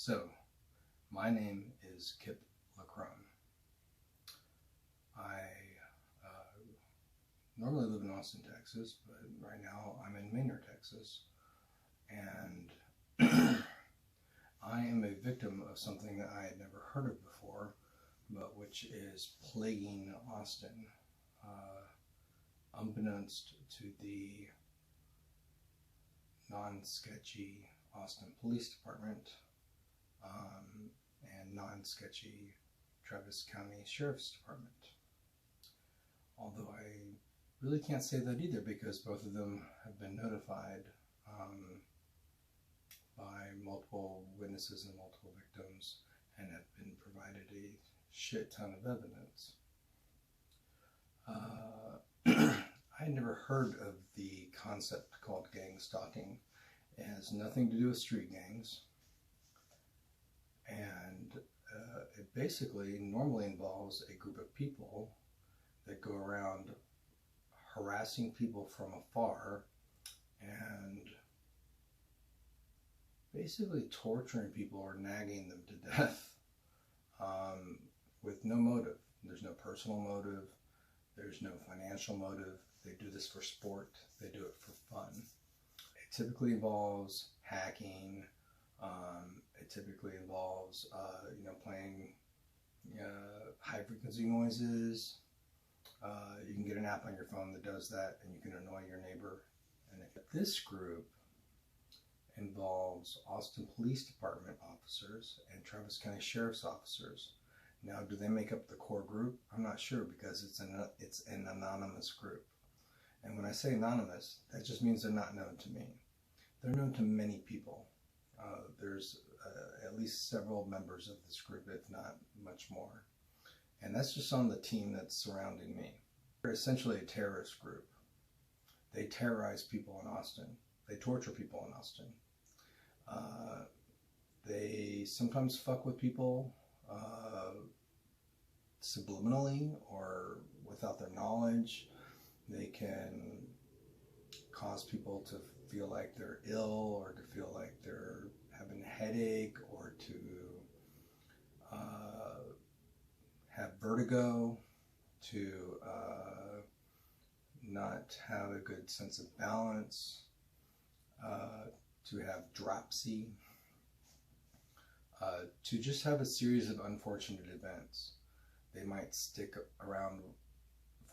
So, my name is Kip LaCrone. I normally live in Austin, Texas, but right now I'm in Maynard, Texas. And I am a victim of something that I had never heard of before, but which is plaguing Austin. Unbeknownst to the non-sketchy Austin Police Department and non-sketchy Travis County Sheriff's Department. Although I really can't say that either, because both of them have been notified by multiple witnesses and multiple victims and have been provided a shit ton of evidence. I had never heard of the concept called gangstalking. It has nothing to do with street gangs, and it basically normally involves a group of people that go around harassing people from afar and basically torturing people or nagging them to death with no motive. There's no personal motive. There's no financial motive. They do this for sport. They do it for fun. It typically involves hacking. It typically involves, playing high frequency noises. You can get an app on your phone that does that, and you can annoy your neighbor. And this group involves Austin Police Department officers and Travis County Sheriff's officers. Now, do they make up the core group? I'm not sure, because it's an anonymous group. And when I say anonymous, that just means they're not known to me. They're known to many people. There's at least several members of this group, if not much more. And that's just on the team that's surrounding me. They're essentially a terrorist group. They terrorize people in Austin. They torture people in Austin. They sometimes fuck with people subliminally or without their knowledge. They can cause people to feel like they're ill, or to feel like they're having a headache, or to have vertigo, to not have a good sense of balance, to have dropsy, to just have a series of unfortunate events. They might stick around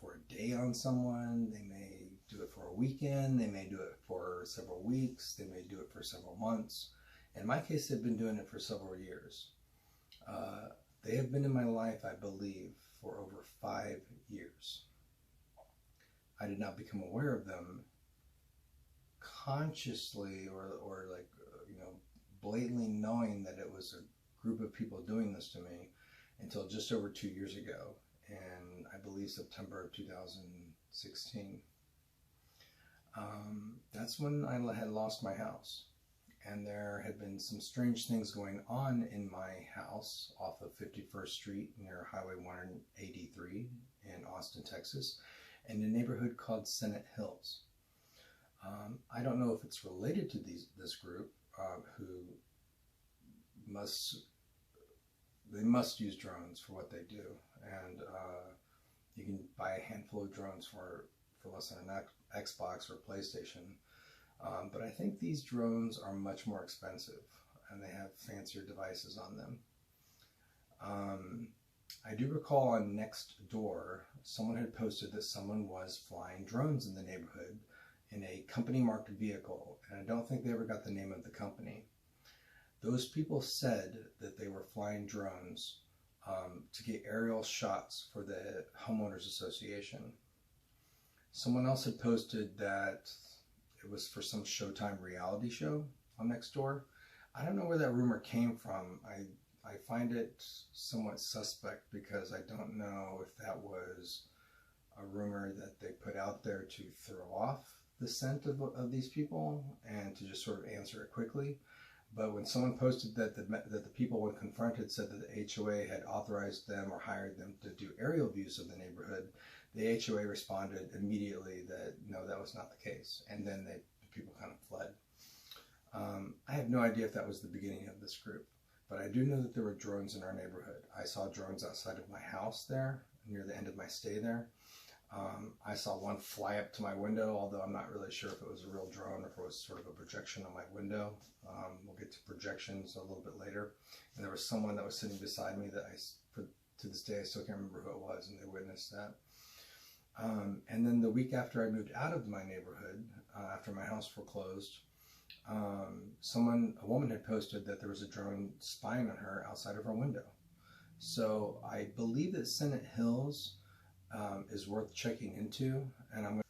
for a day on someone. They may do it for a weekend. They may do it for several weeks. They may do it for several months. In my case, they've been doing it for several years. They have been in my life, I believe, for over 5 years. I did not become aware of them consciously or blatantly knowing that it was a group of people doing this to me until just over 2 years ago, in I believe September of 2016. That's when I had lost my house, and there had been some strange things going on in my house off of 51st Street near Highway 183 in Austin, Texas, in a neighborhood called Senate Hills. I don't know if it's related to this group who must use drones for what they do, and you can buy a handful of drones for less than an Xbox or PlayStation, but I think these drones are much more expensive, and they have fancier devices on them. I do recall on Nextdoor, someone had posted that someone was flying drones in the neighborhood in a company marked vehicle, and I don't think they ever got the name of the company. Those people said that they were flying drones to get aerial shots for the homeowners association. Someone else had posted that it was for some Showtime reality show on Nextdoor. I don't know where that rumor came from. I find it somewhat suspect, because I don't know if that was a rumor that they put out there to throw off the scent of these people and to just sort of answer it quickly. But when someone posted that the people, when confronted, said that the HOA had authorized them or hired them to do aerial views of the neighborhood, the HOA responded immediately that no, that was not the case. And then the people kind of fled. I have no idea if that was the beginning of this group. but I do know that there were drones in our neighborhood. I saw drones outside of my house there, near the end of my stay there. I saw one fly up to my window, although I'm not really sure if it was a real drone or if it was sort of a projection on my window. We'll get to projections a little bit later. And there was someone that was sitting beside me that to this day, I still can't remember who it was, and they witnessed that. And then the week after I moved out of my neighborhood, after my house foreclosed, a woman had posted that there was a drone spying on her outside of her window. So I believe that Senate Hills is worth checking into, and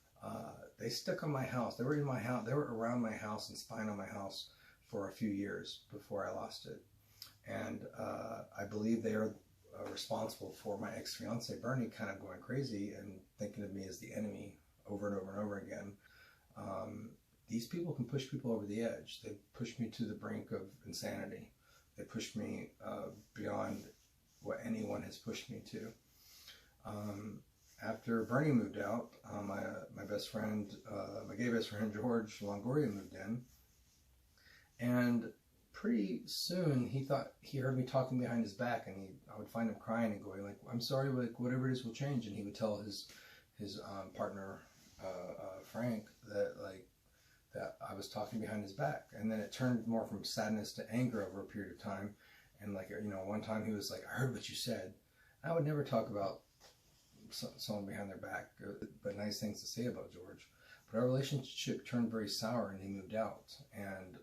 they stuck on my house. They were in my house. They were around my house and spying on my house for a few years before I lost it. And I believe they are responsible for my ex-fiance Bernie kind of going crazy and thinking of me as the enemy over and over and over again. These people can push people over the edge. They pushed me to the brink of insanity. They pushed me beyond what anyone has pushed me to. After Bernie moved out, my best friend, my gay best friend George Longoria moved in, and pretty soon he heard me talking behind his back, and I would find him crying and going like, "I'm sorry, like whatever it is will change," and he would tell his partner Frank that I was talking behind his back, and then it turned more from sadness to anger over a period of time, and one time he was like, "I heard what you said." I would never talk about someone behind their back, but nice things to say about George. But our relationship turned very sour, and he moved out, and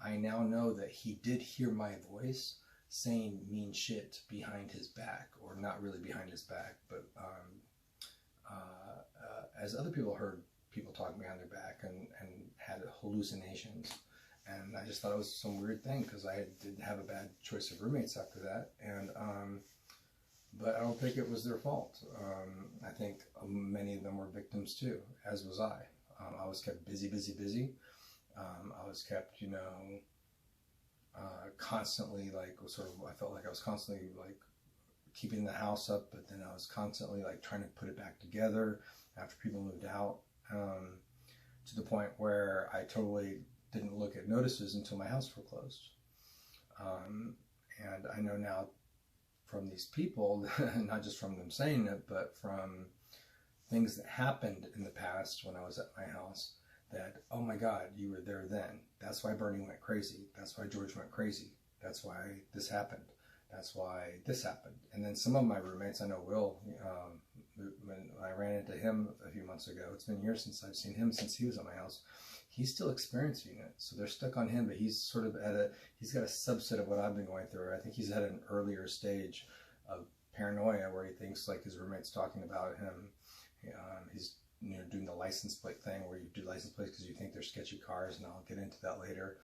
I now know that he did hear my voice saying mean shit behind his back, or not really behind his back, but as other people heard people talking behind their back and had hallucinations. And I just thought it was some weird thing, because I did have a bad choice of roommates after that, and but I don't think it was their fault. I think many of them were victims too, as was I. I was kept busy. I was kept, constantly I felt like I was constantly keeping the house up, but then I was constantly trying to put it back together after people moved out, to the point where I totally didn't look at notices until my house foreclosed. And I know now from these people, not just from them saying it, but from things that happened in the past when I was at my house, that, oh my God, you were there then. That's why Bernie went crazy. That's why George went crazy. That's why this happened. And then some of my roommates, I know Will, when I ran into him a few months ago, it's been years since I've seen him, since he was at my house, he's still experiencing it. So they're stuck on him, but he's sort of he's got a subset of what I've been going through. I think he's at an earlier stage of paranoia where he thinks his roommate's talking about him. He's doing the license plate thing, where you do license plates because you think they're sketchy cars, and I'll get into that later.